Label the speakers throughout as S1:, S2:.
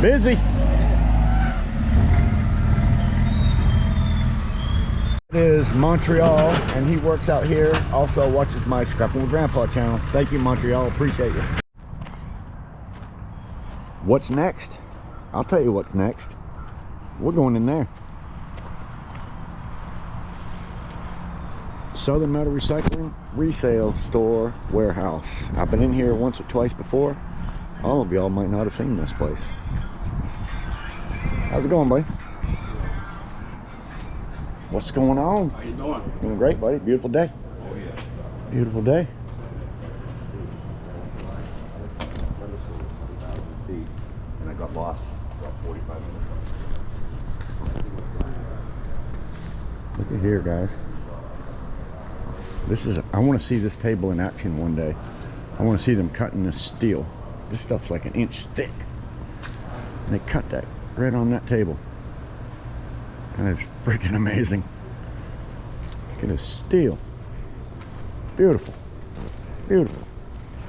S1: Busy. It is Montreal, and he works out here. Also watches my Scrapping with Grandpa channel. Thank you, Montreal. Appreciate you. What's next? I'll tell you what's next. We're going in there. Southern Metal Recycling Resale Store Warehouse. I've been in here once or twice before. All of y'all might not have seen this place. How's it going, buddy? What's going on?
S2: How you doing?
S1: Doing great, buddy. Beautiful day.
S2: Oh yeah.
S1: Beautiful day.
S2: And I got lost about 45 minutes.
S1: Look at here, guys. This is, I want to see this table in action one day. I want to see them cutting this steel. This stuff's like an inch thick. And they cut that right on that table. That is freaking amazing. Look at this steel. Beautiful. Beautiful.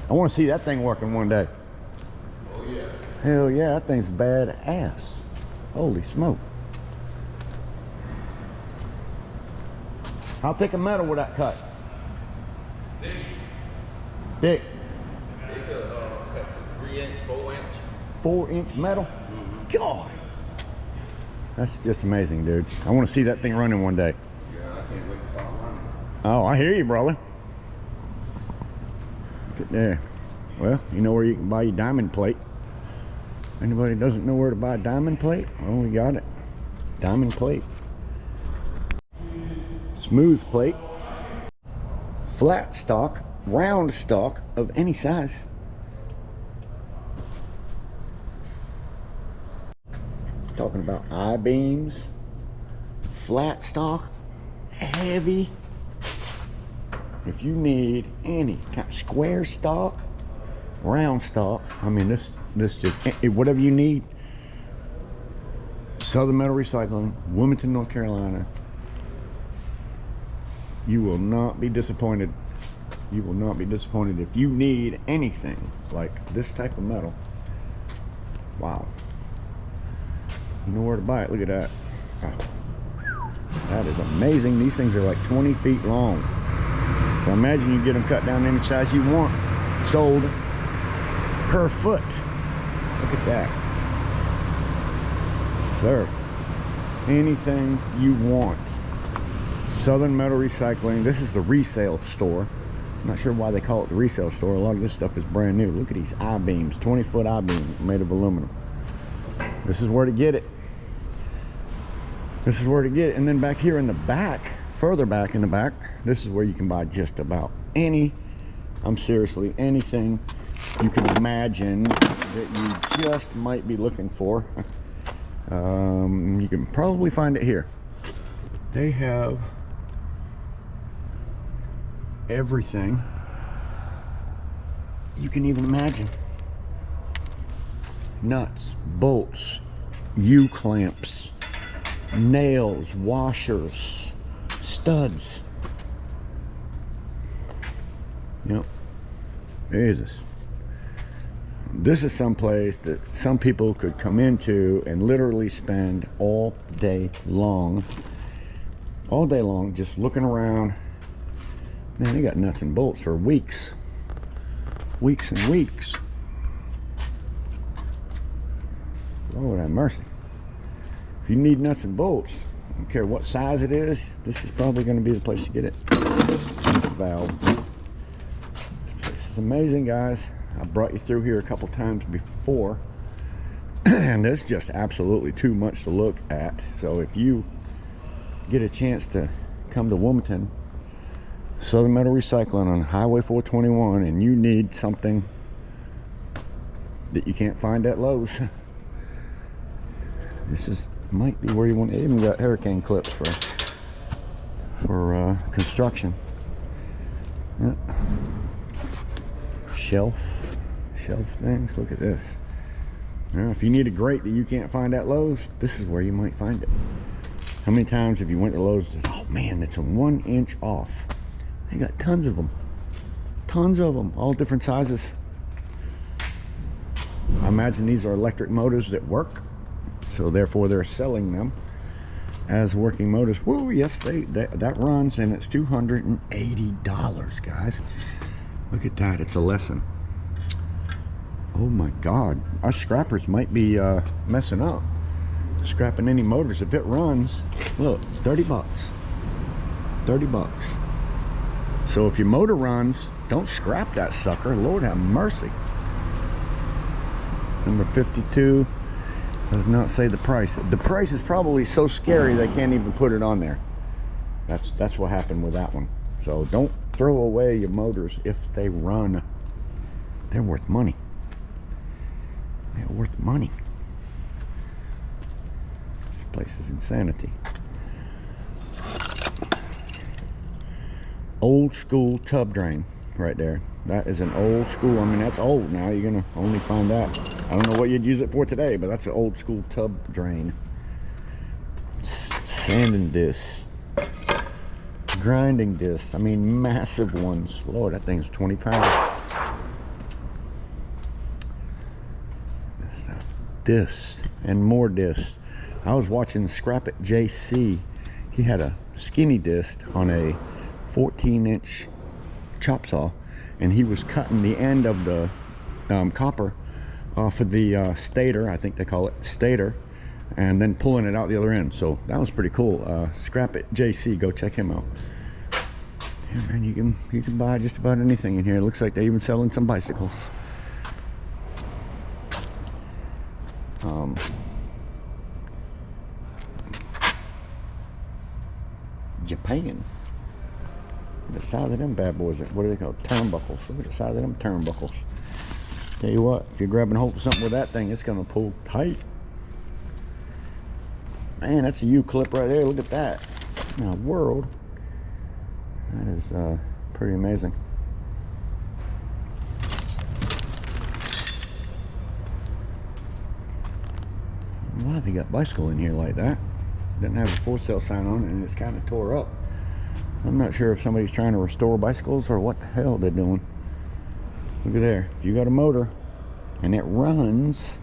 S1: I want to see that thing working one day.
S2: Oh yeah.
S1: Hell yeah, that thing's badass. Holy smoke. How thick of metal would that cut?
S2: Thick.
S1: Thick.
S2: They could cut to 3 inch, 4 inch.
S1: 4-inch metal? God. That's just amazing, dude. I want to see that thing running one day.
S2: Yeah, I can't wait to start running.
S1: Oh, I hear you, brother. Look at there. Well, you know where you can buy your diamond plate. Anybody doesn't know where to buy a diamond plate? Well, we got it. Diamond plate. Smooth plate. Flat stock, round stock of any size. Talking about I-beams, flat stock, heavy. If you need any kind of square stock, round stock, I mean this just, whatever you need. Southern Metal Recycling, Wilmington, North Carolina. You will not be disappointed. You will not be disappointed if you need anything like this type of metal. Wow. You know where to buy it. Look at that. Oh, that is amazing. These things are like 20 feet long. So imagine you get them cut down any size you want, sold per foot. Look at that. Sir, anything you want. Southern Metal Recycling. This is the resale store. I'm not sure why they call it the resale store. A lot of this stuff is brand new. Look at these I-beams, 20-foot I-beam made of aluminum. This is where to get it. This is where to get it. And then back here in the back, further back in the back, this is where you can buy just about any, seriously, anything you can imagine that you just might be looking for. You can probably find it here. They have everything you can even imagine. Nuts, bolts, U-clamps, nails, washers, studs. Yep. Jesus. This is some place that some people could come into and literally spend all day long just looking around. Man, they got nuts and bolts for weeks and weeks. Lord have mercy. If you need nuts and bolts, I don't care what size it is, this is probably going to be the place to get it. Valve. This place is amazing, guys. I brought you through here a couple times before, and there's just absolutely too much to look at. So if you get a chance to come to Wilmington, Southern Metal Recycling on Highway 421, and you need something that you can't find at Lowe's, this might be where you want. They even got hurricane clips for construction. Yeah. Shelf things. Look at this. Now, if you need a grate that you can't find at Lowe's, this is where you might find it. How many times have you went to Lowe's and said, oh man, it's a 1 inch off? They got tons of them, all different sizes. I imagine these are electric motors that work, so therefore they're selling them as working motors. Woo, yes, that runs, and it's $280, guys. Look at that. It's a lesson. Oh my God, our scrappers might be messing up, scrapping any motors. If it runs, look, 30 bucks, 30 bucks. So if your motor runs, don't scrap that sucker. Lord have mercy. Number 52 does not say the price. The price is probably so scary they can't even put it on there. That's what happened with that one. So don't throw away your motors if they run. They're worth money. They're worth money. This place is insanity. Old school tub drain right there. That is an old school. I mean, that's old now. You're gonna only find that. I don't know what you'd use it for today, but that's an old school tub drain. Sanding discs, grinding discs. I mean, massive ones. Lord, that thing's 20 pounds. Discs and more discs. I was watching Scrap It JC. He had a skinny disc on a 14-inch chop saw, and he was cutting the end of the copper off of the stator, I think they call it stator, and then pulling it out the other end. So that was pretty cool. Scrap It JC, go check him out. Yeah, man, you can buy just about anything in here. It looks like they're even selling some bicycles. Japan. The size of them bad boys, what do they call turnbuckles? Look at the size of them turnbuckles. Tell you what, if you're grabbing hold of something with that thing, it's gonna pull tight. Man, that's a U-clip right there. Look at that. In the world. That is pretty amazing. Why they got bicycle in here like that? Didn't have a for sale sign on it, and it's kind of tore up. I'm not sure if somebody's trying to restore bicycles or what the hell they're doing. Look at there. If you got a motor and it runs,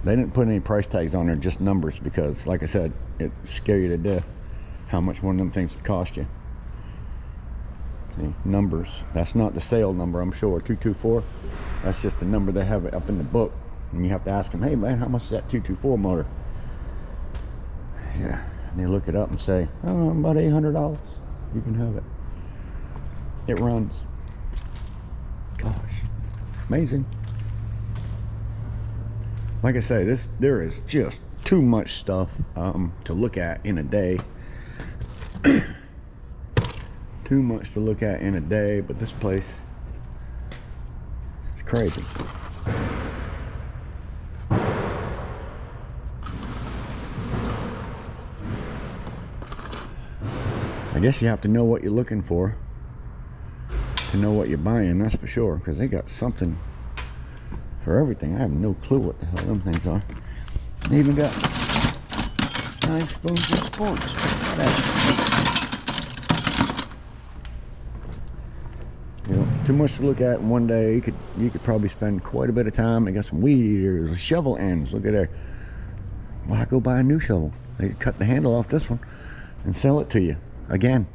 S1: they didn't put any price tags on there, just numbers, because like I said, it scare you to death how much one of them things would cost you. See, numbers. That's not the sale number, I'm sure. 224. That's just the number they have it up in the book. And you have to ask them, hey man, how much is that 224 motor? Yeah, and they look it up and say, oh, about $800. You can have it. It runs. Gosh, amazing. Like I say, there is just too much stuff to look at in a day. Too much to look at in a day, but this place is crazy. I guess you have to know what you're looking for to know what you're buying, that's for sure, because they got something for everything. I have no clue what the hell them things are. They even got knives, spoons, and sports. You know, too much to look at in one day. You could probably spend quite a bit of time. They got some weed eaters, shovel ends. Look at there. Why go buy a new shovel? They could cut the handle off this one and sell it to you again.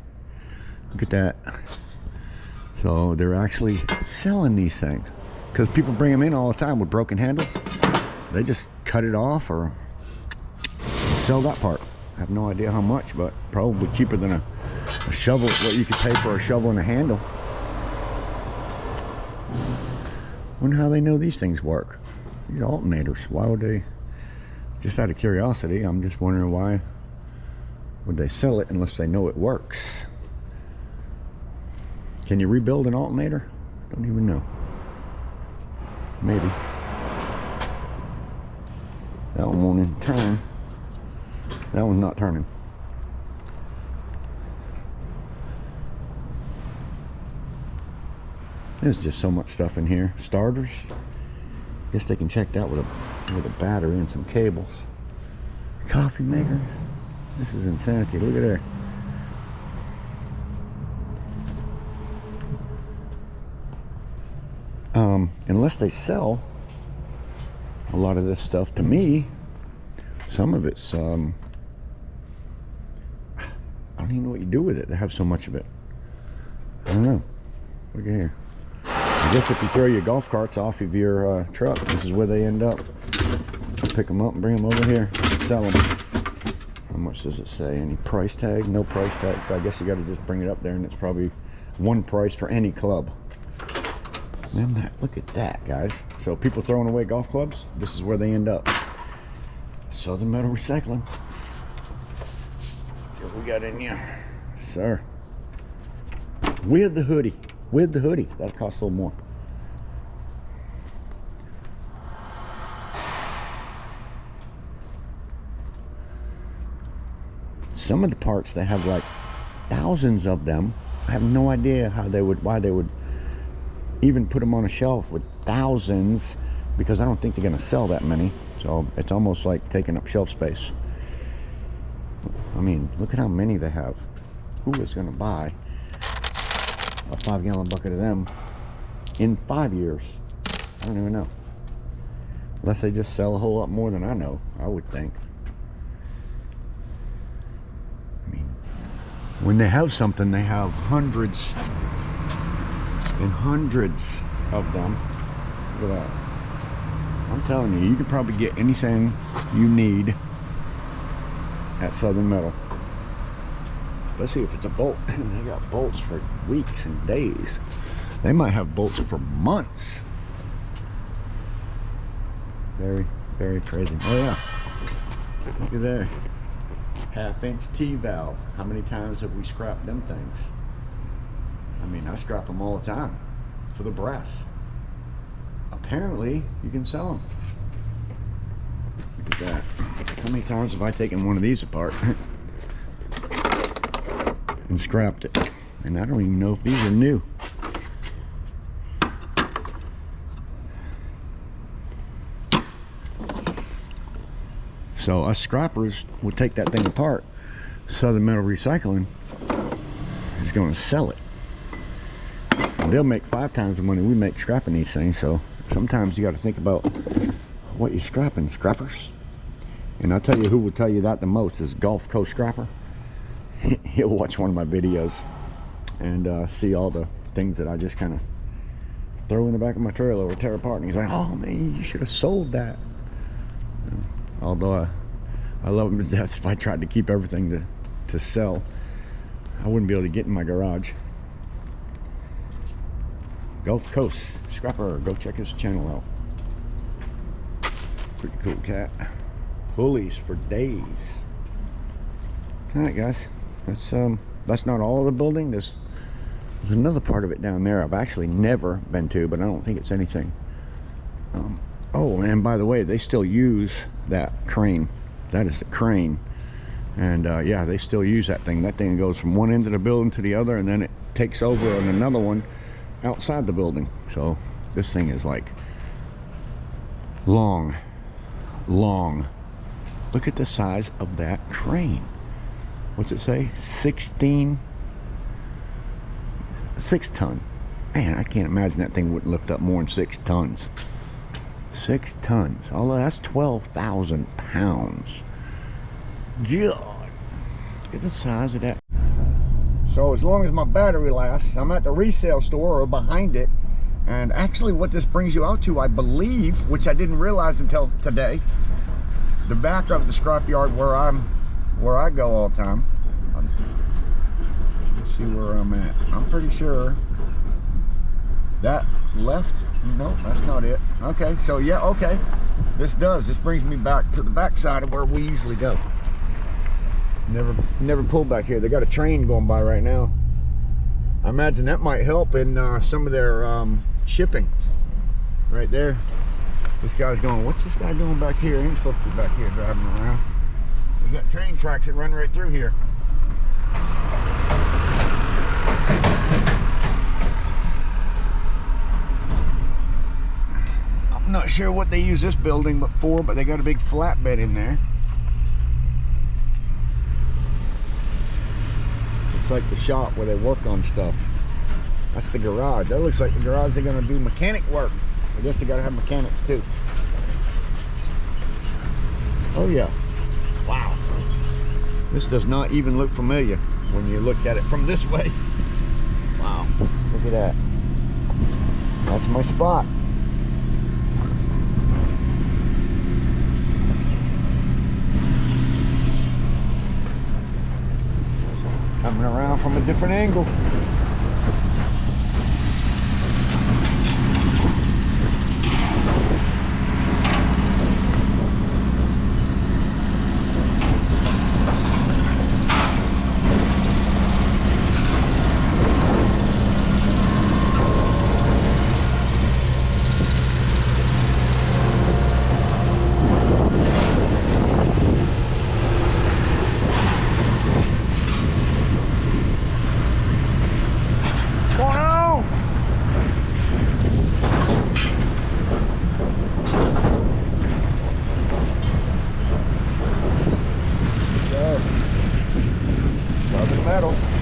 S1: Look at that. So they're actually selling these things, because people bring them in all the time with broken handles. They just cut it off or sell that part. I have no idea how much, but probably cheaper than a shovel, what you could pay for a shovel and a handle. Wonder how they know these things work. These alternators, why would they, just out of curiosity, I'm just wondering why would they sell it unless they know it works. Can you rebuild an alternator? Don't even know. Maybe. That one won't even turn. That one's not turning. There's just so much stuff in here. Starters. Guess they can check that with a battery and some cables. Coffee makers. This is insanity. Look at there. unless they sell a lot of this stuff, to me, some of it's, I don't even know what you do with it. They have so much of it. I don't know. Look at here. I guess if you throw your golf carts off of your truck, this is where they end up. Pick them up and bring them over here, sell them. How much does it say? Any price tag? No price tag. So I guess you got to just bring it up there, and it's probably one price for any club. And that, look at that, guys. So people throwing away golf clubs, this is where they end up. Southern Metal Recycling. See what we got in here, sir. With the hoodie. With the hoodie. That costs a little more. Some of the parts, they have like thousands of them. I have no idea how they would, why they would even put them on a shelf with thousands, because I don't think they're going to sell that many. So it's almost like taking up shelf space. I mean, look at how many they have. Who is going to buy a 5-gallon bucket of them in 5 years? I don't even know. Unless they just sell a whole lot more than I know, I would think. I mean, when they have something, they have hundreds and hundreds of them. Look at that. I'm telling you, you can probably get anything you need at Southern Metal. Especially if it's a bolt. They got bolts for weeks and days. They might have bolts for months. Very, very crazy. Oh yeah. Look at there. 1/2-inch T-valve. How many times have we scrapped them things? I mean, I scrap them all the time for the brass. Apparently, you can sell them. Look at that. How many times have I taken one of these apart and scrapped it? And I don't even know if these are new. So us scrappers will take that thing apart. Southern Metal Recycling is going to sell it. And they'll make 5 times the money we make scrapping these things. So sometimes you got to think about what you're scrapping, scrappers. And I'll tell you who will tell you that the most is Gulf Coast Scrapper. He'll watch one of my videos and see all the things that I just kind of throw in the back of my trailer or tear apart. And he's like, oh man, you should have sold that. Although I love him to death, if I tried to keep everything to sell, I wouldn't be able to get in my garage. Gulf Coast Scrapper, go check his channel out. Pretty cool cat. Bullies for days. All right, guys, that's not all of the building. There's another part of it down there I've actually never been to, but I don't think it's anything. Oh, and by the way, they still use that crane. That is the crane. And yeah, they still use that thing. That thing goes from one end of the building to the other, and then it takes over on another one outside the building. So this thing is like long. Look at the size of that crane. What's it say? 6 ton. Man, I can't imagine that thing wouldn't lift up more than 6 tons. 6 tons. Although that's 12,000 pounds. God. Look at the size of that. So as long as my battery lasts, I'm at the resale store or behind it. And actually what this brings you out to, I believe, which I didn't realize until today, the back of the scrapyard where I go all the time. Let's see where I'm at. I'm pretty sure that left. No, that's not it. Okay, so yeah, okay. This brings me back to the back side of where we usually go. Never pulled back here. They got a train going by right now. I imagine that might help in some of their shipping. Right there. This guy's going, what's this guy doing back here? He ain't supposed to be back here driving around. We got train tracks that run right through here. I'm not sure what they use this building for, but they got a big flatbed in there. It's like the shop where they work on stuff. That's the garage. That looks like the garage they're gonna do mechanic work. I guess they gotta have mechanics too. Oh yeah. Wow. This does not even look familiar when you look at it from this way. Wow. Look at that. That's my spot. Coming around from a different angle. Southern Metals.